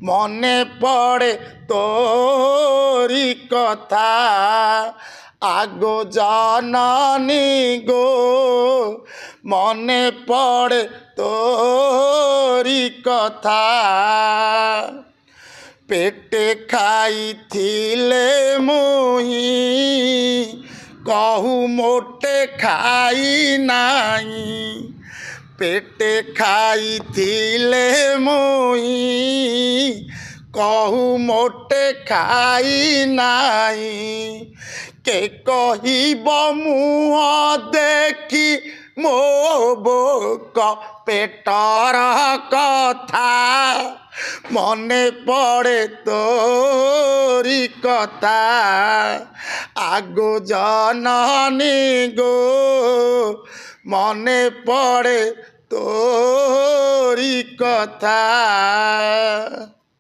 মনে পড়ে তোরি কথা আগো জানানি গো মনে পড়ে তোরি কথা পেটে খাইছিলে মুই কহু মোটে খাই নাই পেটে খাইছিলে মুই কহু মোটে খাই নাই কে কহিব মুহ দেখি ମୋ ବୋକ ପେଟର କଥା ମନେ ପଡ଼େ ତୋରି କଥା ଆଗୁ ଜନନୀ ଗୋ ମନେ ପଡ଼େ ତୋରି କଥା